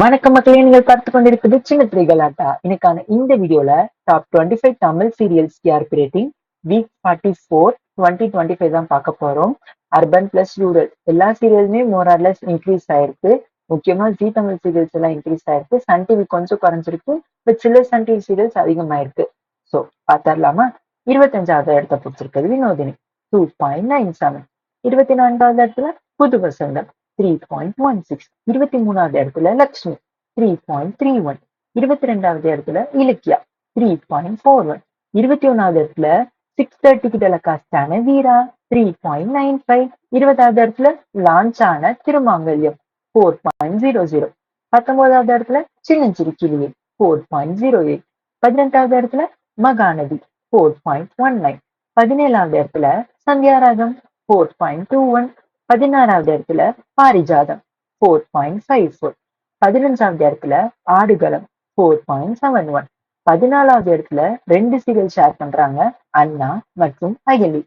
வணக்கம் மக்களே, நீங்கள் பார்த்து கொண்டிருப்பது சின்ன திரை கலாட்டா. இன்னைக்கான இந்த வீடியோல top 25 Tamil serials TRP rating week 44 2025 தான் பார்க்க போறோம். அர்பன் பிளஸ் ரூரல் எல்லா சீரியலுமே மோரார்லெஸ் இன்க்ரீஸ் ஆயிருக்கு. முக்கியமா ஜி தமிழ் சீரியல்ஸ் எல்லாம் இன்க்ரீஸ் ஆயிருக்கு. சன் டிவி கொஞ்சம் குறைஞ்சிருக்கு, பட் சில சன் டிவி சீரியல்ஸ் அதிகமாயிருக்கு. ஸோ பார்த்தரலாமா? 25வது இடத்த பிடிச்சிருக்கிறது வினோதினி 2.97. 24வது இடத்துல புது வசந்தம் 3.16. 23வது இடத்துல லக்ஷ்மி 3.31. 22வது இடத்துல இலக்கியா 3.41. 21வது இடத்துல 6:30 டெலகாஸ்ட் ஆன வீரா 3.95. 20வது இடத்துல லான்ச் ஆன திருமாங்கல்யம் 4.00. 19வது இடத்துல சின்னஞ்சிறு கிளியே 4.08. 18வது இடத்துல மகாநதி 4.19. 17வது இடத்துல சந்தியாராகம் 4.21. 16வது இடத்துல பாரிஜாதம் 4.54. 15வது இடத்துல ஆடுகளம் 4.71. 14வது இடத்துல 2 சீரியல் ஷேர் பண்றாங்க, அண்ணா மற்றும் அயலி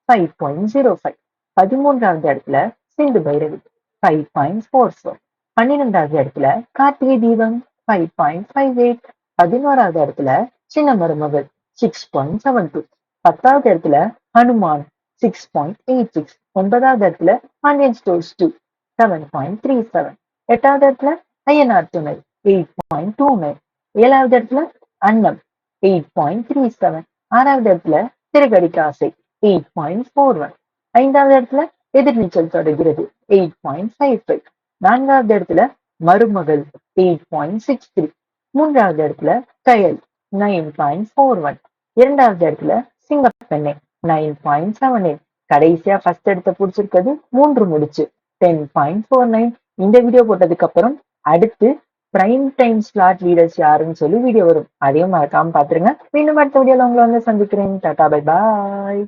5.05. 13வது இடத்துல சிந்து பைரவி 5.44. 12வது இடத்துல கார்த்திகை தீபம் 5.58. 11வது இடத்துல சின்ன மருமகள் 6.72. 10வது இடத்துல ஹனுமான் 6.86. 9வது இடத்துல பாண்டியன் ஸ்டோர்ஸ் 2 7.37. 8வது இடத்துல ஐயனார் துணை 8.29. 7வது இடத்துல அன்னம் 8.37. 6வது இடத்துல சிறுகடிக்க ஆசை 8.41. 5வது இடத்துல எதிர்நீச்சல் தொடர்கிறது 8.55. 4வது இடத்துல மருமகள் 8.63. 3வது இடத்துல கயல் 9.41. 2வது இடத்துல சிங்கப்பெண்ணை 9.78. கடைசியா ஃபர்ஸ்ட் இடத்த பிடிச்சிருக்கிறது 3 முடிச்சு 10.49. இந்த வீடியோ போட்டதுக்கு அப்புறம் அடுத்து பிரைம் டைம் ஸ்லாட் லீடர்ஸ் யாருன்னு சொல்லி வீடியோ வரும், அதையும் மறக்காம பாத்துருங்க. மீண்டும் அடுத்த வீடியோல உங்களை வந்து சந்திக்கிறேன். Tata, bye bye.